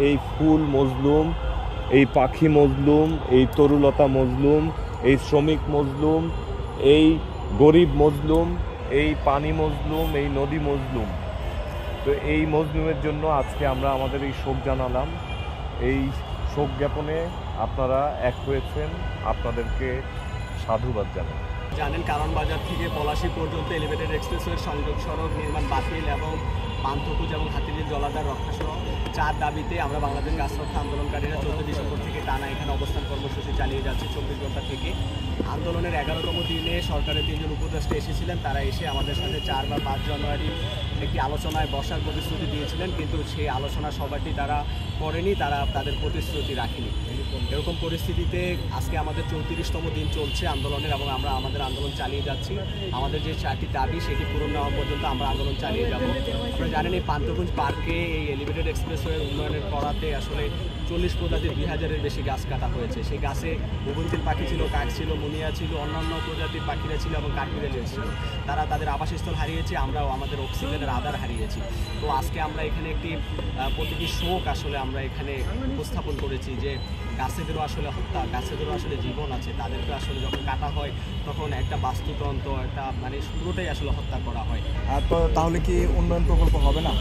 এই ফুল মজলুম, এই পাখি মজলুম, এই তরুলতা মজলুম, এই শ্রমিক মজলুম, এই গরিব মজলুম, এই পানি মজলুম, এই নদী মজলুম। তো এই মজলুমের জন্য আজকে আমরা আমাদের এই শোক জানালাম। এই শোক জ্ঞাপনে আপনারা এক হয়েছেন, আপনাদেরকে সাধুবাদ জানাই। জানেন কারণ বাজার থেকে পলাশী পর্যন্ত এলিভেটেড এক্সপ্রেসওয়ের সংযোগ সড়ক নির্মাণ বাতিল এবং পান্থকুজ এবং হাতিঝিল জলাধার রক্ষাসহ 4 দাবিতে আমরা বাংলাদেশ গাছ রক্ষা আন্দোলনকারীরা 14 ডিসেম্বর থেকে টানা এখানে অবস্থান কর্মসূচি চালিয়ে যাচ্ছে 24 ঘন্টা থেকে। আন্দোলনের 11তম দিনে সরকারের 3 জন উপদেষ্টা এসেছিলেন। তারা এসে আমাদের সাথে 4 বা 5 জানুয়ারি একটি আলোচনায় বসার প্রতিশ্রুতি দিয়েছিলেন, কিন্তু সেই আলোচনা সবাইটি তারা করেনি, তারা তাদের প্রতিশ্রুতি রাখেনি। এরকম পরিস্থিতিতে আজকে আমাদের 34তম দিন চলছে আন্দোলনের এবং আমরা আমাদের আন্দোলন চালিয়ে যাচ্ছি। আমাদের যে 4টি দাবি সেটি পূরণ না হওয়া পর্যন্ত আমরা আন্দোলন চালিয়ে যাব। আপনারা জানেন এই পান্থকুঞ্জ পার্কে এই এলিভেটেড এক্সপ্রেসওয়ে উন্নয়নের করাতে আসলে 40 প্রজাতির 2000-এর বেশি গাছ কাটা হয়েছে। সেই গাছে বগুনতিল পাখি ছিল, কাক ছিল, মুনিয়া ছিল, অন্যান্য প্রজাতির পাখিরা ছিল এবং কাঠবিড়ালি ছিল। তারা তাদের আবাসস্থল হারিয়েছে, আমরাও আমাদের অক্সিজেনের আধার হারিয়েছি। তো আজকে আমরা এখানে একটি প্রতীকী শোক আসলে আমরা এখানে উপস্থাপন করেছি যে গাছেদেরও আসলে হত্যা, গাছেদেরও আসলে জীবন আছে, তাদেরকে আসলে যখন কাটা হয় তখন একটা বাস্তুতন্ত্র একটা মানে পুরোটাই আসলে হত্যা করা হয়। তো তাহলে কি উন্নয়ন প্রকল্প হবে না?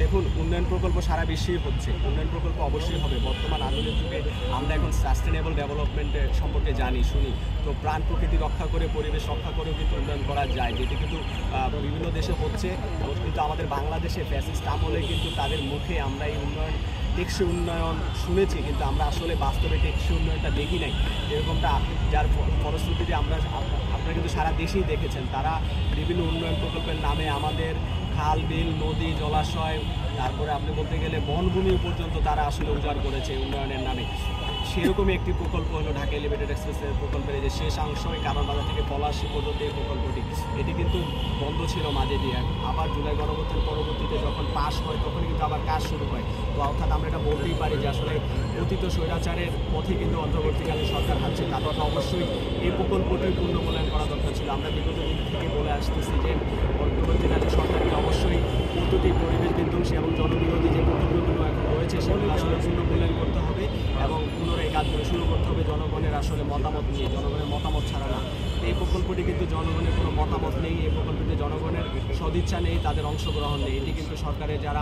দেখুন, উন্নয়ন প্রকল্প সারা বিশ্বেই হচ্ছে, উন্নয়ন প্রকল্প অবশ্যই হবে। বর্তমান আধুনিক যুগে আমরা এখন সাস্টেনেবল ডেভেলপমেন্টের সম্পর্কে জানি শুনি। তো প্রাণ প্রকৃতি রক্ষা করে, পরিবেশ রক্ষা করেও কিন্তু উন্নয়ন করা যায়, যেটি কিন্তু বিভিন্ন দেশে হচ্ছে। কিন্তু আমাদের বাংলাদেশে ফ্যাসিস্ট আমলে কিন্তু তাদের মুখে আমরা এই উন্নয়ন, টেকসই উন্নয়ন শুনেছি, কিন্তু আমরা আসলে বাস্তবে টেকসই উন্নয়নটা দেখি নাই। যেরকমটা যার ফলশ্রুতিতে আপনারা কিন্তু সারা দেশেই দেখেছেন, তারা বিভিন্ন উন্নয়ন প্রকল্পের নামে আমাদের খাল, বিল, নদী, জলাশয়, তারপরে আপনি বলতে গেলে বনভূমি পর্যন্ত তারা আসলে উজাড় করেছে উন্নয়নের নামে। সেরকমই একটি প্রকল্প হলো ঢাকা এলিভেটেড এক্সপ্রেসের প্রকল্পের যে শেষ অংশ কারণ বাজার থেকে পলাশী পর্যন্ত এই প্রকল্পটি, এটি কিন্তু বন্ধ ছিল মাঝে দিয়ে। আবার জুলাই গণঅভ্যুত্থানের পরবর্তীতে যখন পাস হয় তখন কিন্তু আবার কাজ শুরু হয়। তো অর্থাৎ আমরা এটা বলতেই পারি যে আসলে অতীত স্বৈরাচারের পথে কিন্তু অন্তর্বর্তীকালীন সরকার হাঁটছে। তাদের অবশ্যই এই প্রকল্পটি পূর্ণ মূল্যায়ন করা দরকার ছিল। আমরা বিগত দিন থেকে বলে আসতেছি যে অন্তর্বর্তীকালীন সরকারকে অবশ্যই প্রতিটি পরিবেশ বিধ্বংসী এবং জনবিরোধী যে প্রকল্পগুলো এখন রয়েছে সেগুলো আসলে পূর্ণ মূল্যায়ন করতে হবে এবং পুনরায় কাজগুলো শুরু করতে হবে জনগণের আসলে মতামত নিয়ে, জনগণের মতামত ছাড়া না। এই প্রকল্পটি কিন্তু জনগণের কোনো মতামত নেই, এই প্রকল্পটিতে জনগণের সদিচ্ছা নেই, তাদের অংশগ্রহণ নেই। এটি কিন্তু সরকারের যারা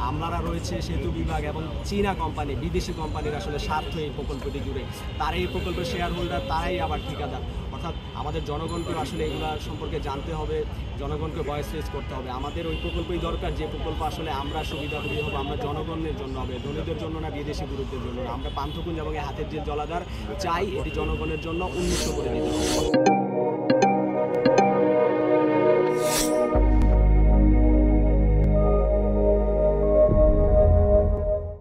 আমলারা রয়েছে, সেতু বিভাগ এবং চীনা কোম্পানি, বিদেশি কোম্পানির আসলে স্বার্থ এই প্রকল্পটি জুড়ে। তারাই এই প্রকল্পের শেয়ার হোল্ডার, তারাই আবার ঠিকাদার। অর্থাৎ আমাদের জনগণকেও আসলে এগুলো সম্পর্কে জানতে হবে, জনগণকে ভয়েস রেজ করতে হবে। আমাদের ওই প্রকল্পই দরকার যে প্রকল্প আসলে আমরা সুবিধাভোগী হবো, আমরা জনগণের জন্য হবে, ধনীদের জন্য না, বিদেশি গুরুত্বের জন্য না। আমরা পান্থকুঞ্জ এবং হাতিঝিল জলাধার চাই, এটি জনগণের জন্য উন্মুক্ত করে দিতে হবে।